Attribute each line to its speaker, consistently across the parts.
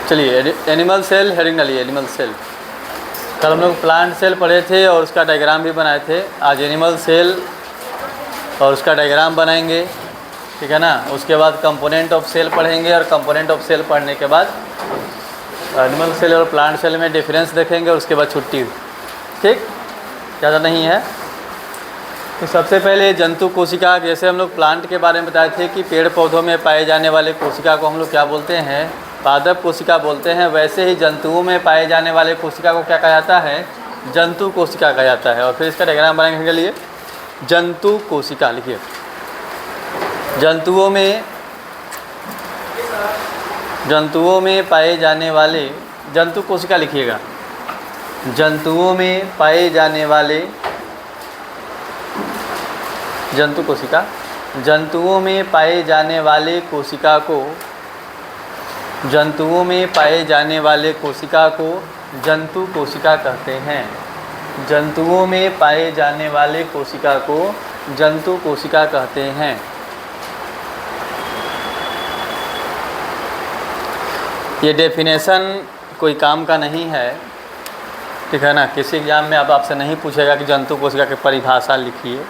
Speaker 1: चलिए, animal cell heading डालिए, animal cell. कल हम लोग प्लांट सेल पढ़े थे और उसका डायग्राम भी बनाए थे। आज एनिमल सेल और उसका डायग्राम बनाएंगे, ठीक है ना। उसके बाद कंपोनेंट ऑफ सेल पढ़ेंगे और कंपोनेंट ऑफ सेल पढ़ने के बाद एनिमल सेल और प्लांट सेल में डिफरेंस देखेंगे और उसके बाद छुट्टी, ठीक, ज़्यादा नहीं है। तो सबसे पहले जंतु कोशिका, जैसे हम लोग प्लांट के बारे में बताए थे कि पेड़ पौधों में पाए जाने वाले कोशिका को हम लोग क्या बोलते हैं, पादप कोशिका बोलते हैं। वैसे ही जंतुओं में पाए जाने वाले कोशिका को क्या कहा जाता है, जंतु कोशिका कहा जाता है। और फिर इसका डायग्राम बनाने के लिए जंतु कोशिका लिखिए। जंतुओं में पाए जाने वाले, जंतु कोशिका लिखिएगा। जंतुओं में पाए जाने वाले जंतु कोशिका, जंतुओं में पाए जाने वाले कोशिका को, जंतुओं में पाए जाने वाले कोशिका को जंतु कोशिका कहते हैं। जंतुओं में पाए जाने वाले कोशिका को जंतु कोशिका कहते हैं। ये डेफिनेशन कोई काम का नहीं है, ठीक है ना। किसी एग्जाम में अब आपसे नहीं पूछेगा कि जंतु कोशिका की परिभाषा लिखिए।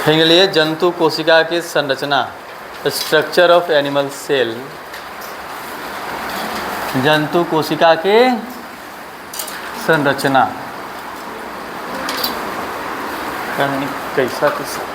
Speaker 1: के लिए जंतु कोशिका की संरचना, स्ट्रक्चर ऑफ एनिमल सेल, जंतु कोशिका के संरचना कैसा कैसा।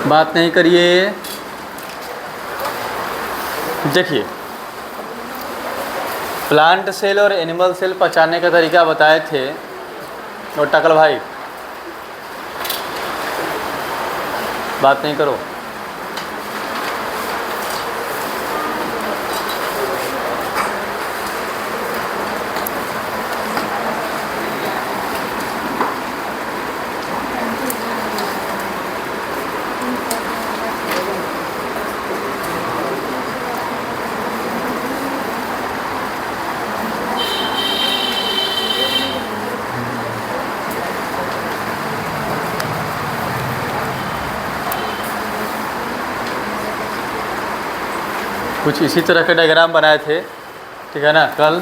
Speaker 1: बात नहीं करिए। देखिए, प्लांट सेल और एनिमल सेल पहचानने का तरीका बताए थे। और टकल भाई बात नहीं करो। कुछ इसी तरह के डायग्राम बनाए थे, ठीक है ना, कल।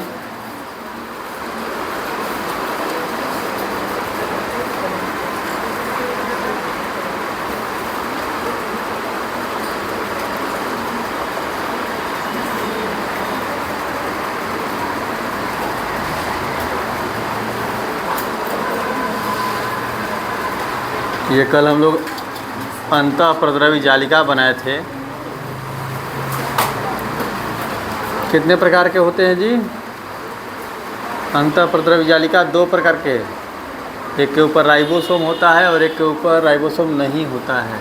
Speaker 1: ये कल हम लोग अंतःप्रद्रवी जालिका बनाए थे। कितने प्रकार के होते हैं जी अंतःप्रद्रवी जालिका? 2 प्रकार के। एक के ऊपर राइबोसोम होता है और एक के ऊपर राइबोसोम नहीं होता है।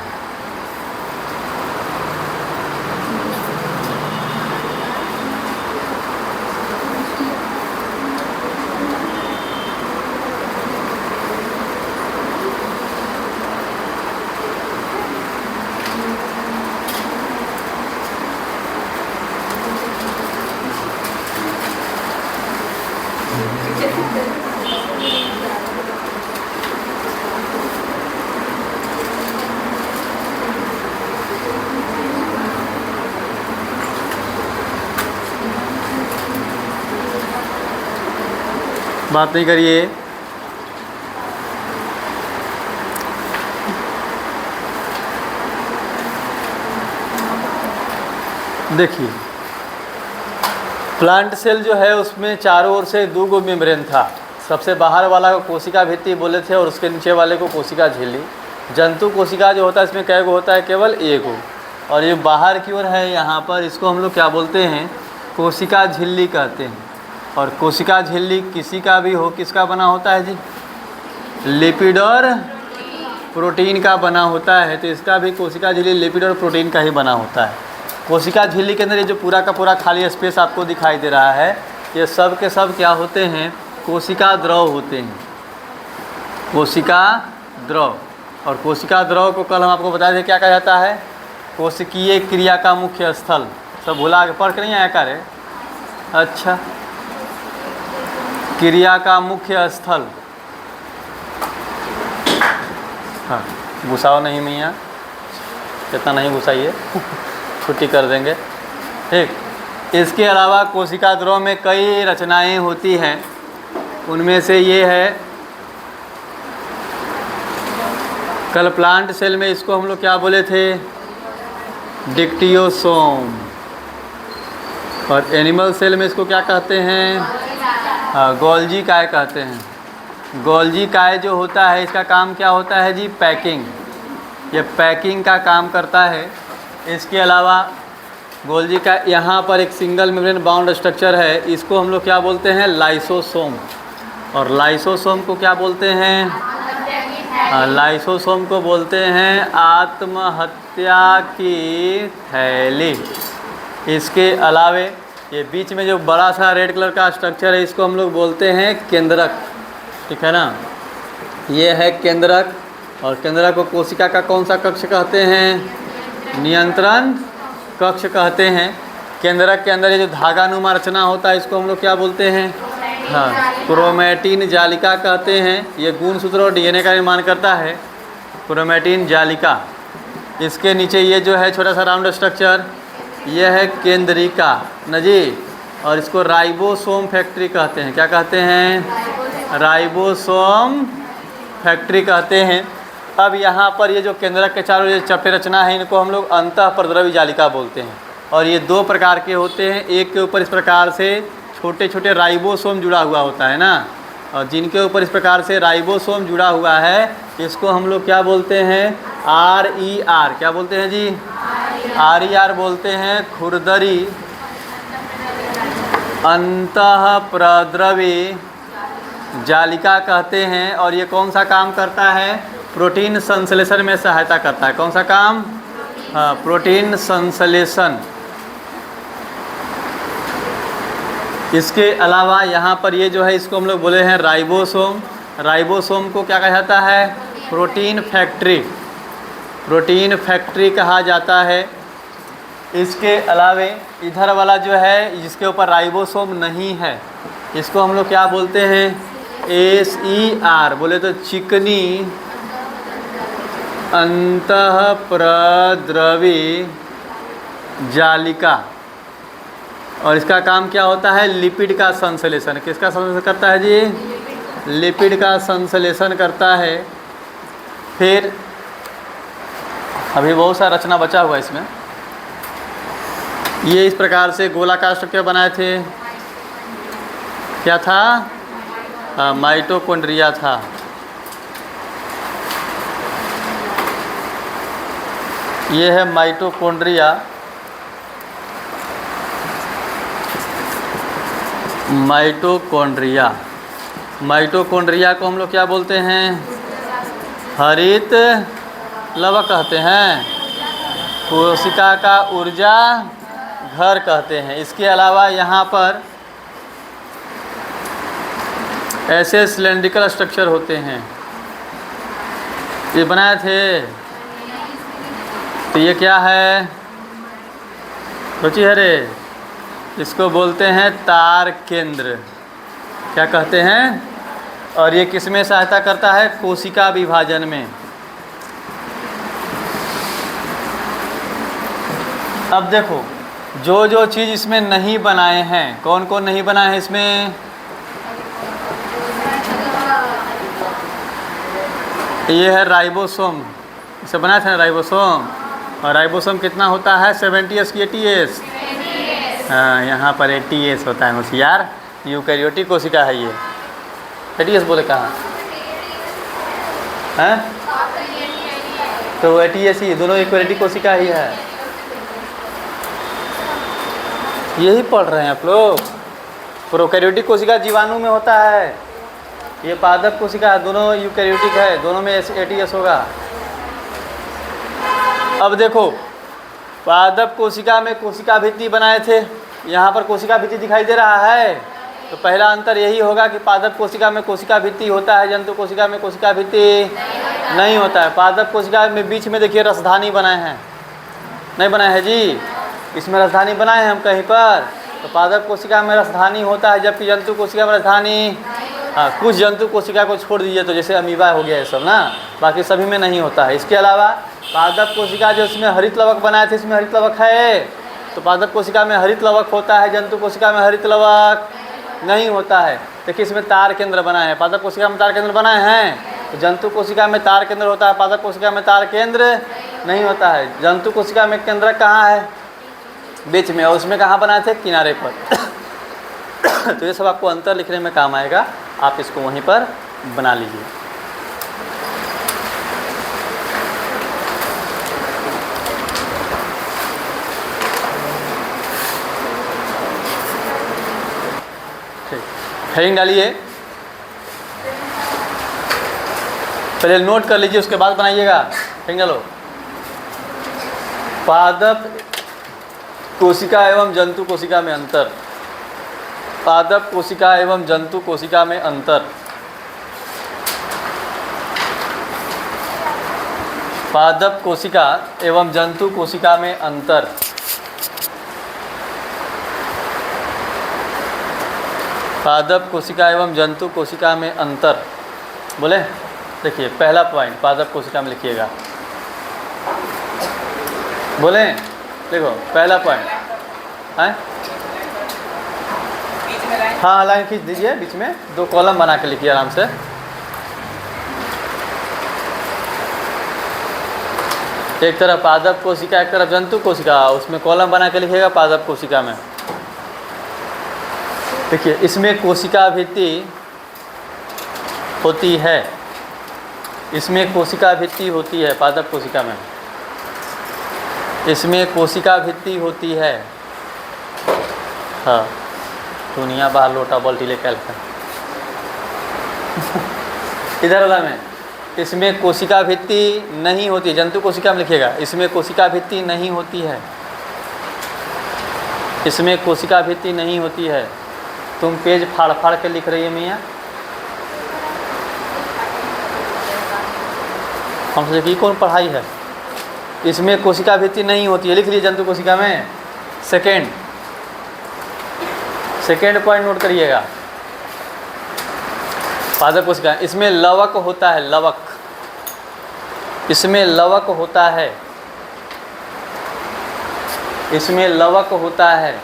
Speaker 1: बात नहीं करिए। देखिए, प्लांट सेल जो है उसमें चारों ओर से 2 गो मेम्ब्रेन था। सबसे बाहर वाला को कोशिका भित्ति बोले थे और उसके नीचे वाले को कोशिका झिल्ली। जंतु कोशिका जो होता है इसमें कै गो होता है? केवल 1 गो। और ये बाहर की ओर है, यहाँ पर इसको हम लोग क्या बोलते हैं? कोशिका झिल्ली कहते हैं। और कोशिका झिल्ली किसी का भी हो, किसका बना होता है जी? लिपिड और प्रोटीन का बना होता है। तो इसका भी कोशिका झिल्ली लिपिड और प्रोटीन का ही बना होता है। कोशिका झिल्ली के अंदर ये जो पूरा का पूरा खाली स्पेस आपको दिखाई दे रहा है, ये सब के सब क्या होते हैं? कोशिका द्रव होते हैं, कोशिका द्रव। और कोशिका द्रव को कल हम आपको बताए थे क्या कहा जाता है? कोशिकीय क्रिया का मुख्य स्थल। सब भुला के पढ़ के नहीं आया करे? अच्छा, क्रिया का मुख्य स्थल। हाँ, घुसाओ नहीं मियाँ, इतना नहीं घुसाइए छुट्टी कर देंगे, ठीक। इसके अलावा कोशिका द्रव में कई रचनाएं होती हैं, उनमें से ये है, कल प्लांट सेल में इसको हम लोग क्या बोले थे? डिक्टियोसोम। और एनिमल सेल में इसको क्या कहते हैं? हाँ, गोल्जी काय कहते हैं। गोल्जी काय जो होता है, इसका काम क्या होता है जी? पैकिंग। ये पैकिंग का काम करता है। इसके अलावा गोल्जी का यहाँ पर एक सिंगल मेम्ब्रेन बाउंड स्ट्रक्चर है, इसको हम लोग क्या बोलते हैं? लाइसोसोम। और लाइसोसोम को क्या बोलते हैं? लाइसोसोम को बोलते हैं आत्महत्या की थैली। इसके अलावे ये बीच में जो बड़ा सा रेड कलर का स्ट्रक्चर है, इसको हम लोग बोलते हैं केंद्रक, ठीक है ना? ये है केंद्रक। और केंद्रक को कोशिका का कौन सा कक्ष कहते हैं? नियंत्रण कक्ष कहते हैं। केंद्रक के अंदर ये जो धागानुमा रचना होता है, इसको हम लोग क्या बोलते हैं? हाँ, क्रोमैटिन जालिका कहते हैं। ये गुणसूत्र और डीएनए का निर्माण करता है, क्रोमैटिन जालिका। इसके नीचे ये जो है छोटा सा राउंड स्ट्रक्चर, ये है केंद्रिका न जी। और इसको राइबोसोम फैक्ट्री कहते हैं। क्या कहते हैं? राइबोसोम फैक्ट्री कहते हैं। अब यहाँ पर ये जो केंद्रक के चारों ये चपटे रचना है, इनको हम लोग अंतःप्रद्रवी जालिका बोलते हैं। और ये दो प्रकार के होते हैं। एक के ऊपर इस प्रकार से छोटे छोटे राइबोसोम जुड़ा हुआ होता है ना, और जिनके ऊपर इस प्रकार से राइबोसोम जुड़ा हुआ है, इसको हम लोग क्या बोलते हैं? RER। क्या बोलते हैं जी? RER बोलते हैं, खुरदरी अंतःप्रद्रवी जालिका कहते हैं। और ये कौन सा काम करता है? प्रोटीन संश्लेषण में सहायता करता है। कौन सा काम? हाँ, प्रोटीन संश्लेषण। इसके अलावा यहाँ पर ये जो है, इसको हम लोग बोले हैं राइबोसोम। राइबोसोम को क्या कहा जाता है? Protein factory. प्रोटीन फैक्ट्री कहा जाता है। इसके अलावे इधर वाला जो है, जिसके ऊपर राइबोसोम नहीं है, इसको हम लोग क्या बोलते हैं? SER। बोले तो चिकनी अंतःप्रद्रवी जालिका। और इसका काम क्या होता है? लिपिड का संश्लेषण। किसका संश्लेषण करता है जी? लिपिड का संश्लेषण करता है। फिर अभी बहुत सा रचना बचा हुआ है इसमें। ये इस प्रकार से गोलाकार स्ट्रक्चर बनाए थे। क्या था? माइटोकॉन्ड्रिया था। ये है माइटोकॉन्ड्रिया। माइटोकॉन्ड्रिया। माइटोकॉन्ड्रिया को हम लोग क्या बोलते हैं? हरित लवक कहते हैं। कोशिका का ऊर्जा घर कहते हैं। इसके अलावा यहाँ पर ऐसे सिलेंड्रिकल स्ट्रक्चर होते हैं, ये बनाए थे। तो ये क्या है? रुचि हरे, इसको बोलते हैं तार केंद्र। क्या कहते हैं? और ये किस में सहायता करता है? कोशिका विभाजन में। अब देखो, जो जो चीज़ इसमें नहीं बनाए हैं, कौन कौन नहीं बनाए हैं इसमें? ये है राइबोसोम। इसे बनाए थे ना राइबोसोम। और राइबोसोम कितना होता है? 70S की 80S? हाँ, यहाँ पर 80S होता है होशियार। यूकैरियोटिक कोशिका है ये। 80S बोले कहाँ? हैं? तो 80S ही, दोनों यूकैरियोटिक कोशिका ही है। यही पढ़ रहे हैं आप लोग। प्रोकैरियोटिक कोशिका जीवाणु में होता है, ये पादप कोशिका है, दोनों यूकैरियोटिक है, दोनों में 80S होगा। अब देखो, पादप कोशिका में कोशिका भित्ति बनाए थे। यहाँ पर कोशिका भित्ति दिखाई दे रहा है? तो पहला अंतर यही होगा कि पादप कोशिका में कोशिका भित्ति होता है, जंतु कोशिका में कोशिका भित्ति नहीं होता है। पादप कोशिका में बीच में देखिए रसधानी बनाए हैं, नहीं बनाए हैं जी, इसमें रसधानी बनाए हैं हम कहीं पर। तो पादप कोशिका में रसधानी होता है, जबकि जंतु कोशिका में रसधानी, हाँ, कुछ जंतु कोशिका को छोड़ दीजिए तो जैसे अमीबा हो गया ये सब ना, बाकी सभी में नहीं होता है। इसके अलावा पादप कोशिका जो इसमें हरित लवक बनाए थे, इसमें हरित लवक है, तो पादप कोशिका में हरित लवक होता है, जंतु कोशिका में हरित लवक नहीं होता है। देखिए इसमें तार केंद्र बनाए हैं, पादप कोशिका में तार केंद्र बनाए हैं, तो जंतु कोशिका में तार केंद्र होता है, पादप कोशिका में तार केंद्र नहीं होता है। जंतु कोशिका में केंद्रक कहाँ है? बीच में, और उसमें कहाँ बनाए थे? किनारे पर। तो ये सब आपको अंतर लिखने में काम आएगा, आप इसको वहीं पर बना लीजिए। ठीक, हेडिंग डालिए, पहले नोट कर लीजिए, उसके बाद बनाइएगा। हेडिंग डालो, पादप कोशिका एवं जंतु कोशिका में अंतर। पादप कोशिका एवं जंतु कोशिका में अंतर। पादप कोशिका एवं जंतु कोशिका में अंतर। पादप कोशिका एवं जंतु कोशिका में अंतर। बोले, देखिए पहला पॉइंट पादप कोशिका में लिखिएगा। बोले, देखो पहला पॉइंट है, हाँ लाइन खींच दीजिए, बीच में 2 कॉलम बना के लिखिए आराम से। एक तरफ पादप कोशिका, एक तरफ जंतु कोशिका, उसमें कॉलम बना के लिखिएगा पादप कोशिका में। देखिए इसमें कोशिका भित्ति होती है, इसमें कोशिका भित्ति होती है पादप कोशिका में, इसमें कोशिका भित्ति होती है। हाँ, दुनिया बाहर लोटा बाल्टी लेकर इधर वाला में, इसमें कोशिका भित्ति नहीं होती। जंतु कोशिका में लिखिएगा, इसमें कोशिका भित्ति नहीं होती है, इसमें कोशिका भित्ति नहीं होती है। तुम पेज फाड़ फाड़ के लिख रही है मियाँ, हम सोचे कि कौन पढ़ाई है। इसमें कोशिका भित्ति नहीं होती है, लिख लीजिए जंतु कोशिका में। सेकेंड पॉइंट नोट करिएगा, पादप कोशिका, इसमें लवक होता है, लवक, इसमें लवक होता है, इसमें लवक होता है।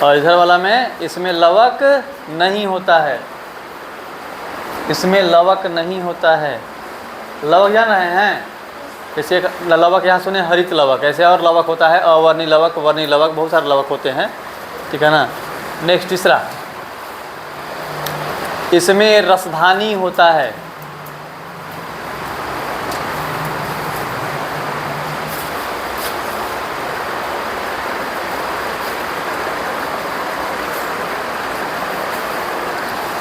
Speaker 1: और इधर वाला में इसमें लवक नहीं होता है, इसमें लवक नहीं होता है। लवक जान रहे हैं, जैसे लवक यहाँ सुने हरित लवक, ऐसे और लवक होता है, अवर्णी लवक, वर्णी लवक, बहुत सारे लवक होते हैं, ठीक है ना। नेक्स्ट तीसरा, इसमें रसधानी होता है,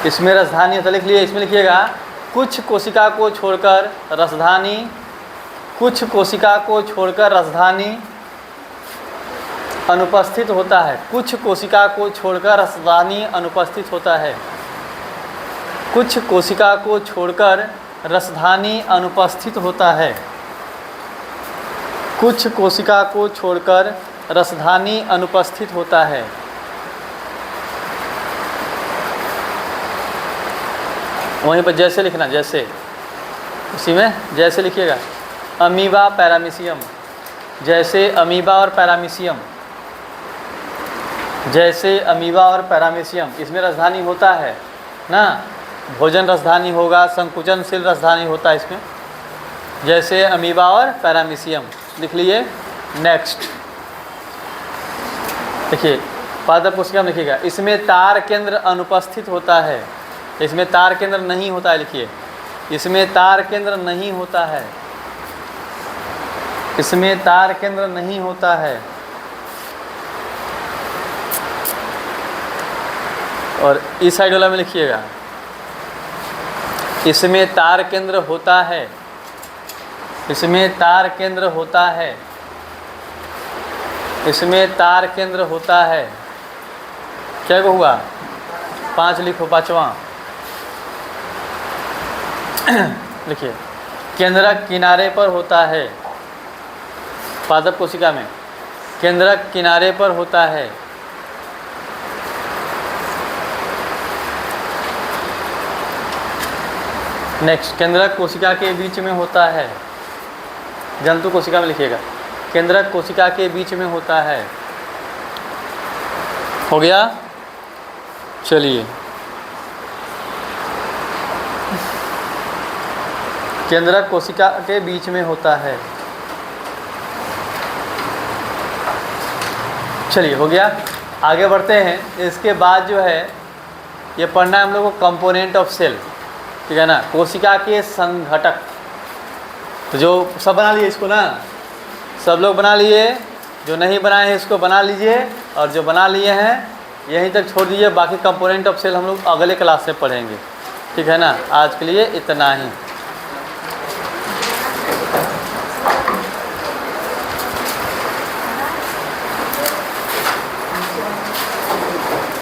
Speaker 1: इसमें रसधानी होता है, लिख लिए। इसमें लिखिएगा कुछ कोशिका को छोड़कर रसधानी, कुछ कोशिका को छोड़कर रसधानी अनुपस्थित होता है, कुछ कोशिका को छोड़कर रसधानी अनुपस्थित होता है, कुछ कोशिका को छोड़कर रसधानी अनुपस्थित होता है, कुछ कोशिका को छोड़कर रसधानी अनुपस्थित होता है। वहीं पर जैसे लिखना, जैसे, उसी में जैसे लिखिएगा। अमीबा पैरामीशियम, जैसे अमीबा और पैरामीशियम, जैसे अमीबा और पैरामीशियम, इसमें रसधानी होता है ना, भोजन रसधानी होगा, संकुचनशील रसधानी होता है इसमें, जैसे अमीबा और पैरामीशियम, लिख लिए। नेक्स्ट देखिए पादप कोशिका में लिखिएगा, इसमें तार केंद्र अनुपस्थित होता है, इसमें तार केंद्र नहीं होता है, लिखिए इसमें तार केंद्र नहीं होता है, इसमें तार केंद्र नहीं होता है। और इस साइड वाला में लिखिएगा, इसमें तार केंद्र होता है, इसमें तार केंद्र होता है, इसमें तार केंद्र होता है। क्या को हुआ? 5 लिखो, 5वां लिखिए। केंद्रक किनारे पर होता है। पादप कोशिका में केंद्रक किनारे पर होता है। नेक्स्ट, केंद्रक कोशिका के बीच में होता है। जंतु कोशिका में लिखिएगा, केंद्रक कोशिका के बीच में होता है। हो गया? चलिए, केंद्रक कोशिका के बीच में होता है। चलिए, हो गया। आगे बढ़ते हैं। इसके बाद जो है ये पढ़ना है हम लोग को कंपोनेंट ऑफ सेल, ठीक है ना, कोशिका के संघटक। तो जो सब बना लिए इसको ना, सब लोग बना लिए, जो नहीं बनाए हैं इसको बना लीजिए, और जो बना लिए हैं यहीं तक छोड़ दीजिए। बाकी कंपोनेंट ऑफ सेल हम लोग अगले क्लास में पढ़ेंगे, ठीक है ना। आज के लिए इतना ही।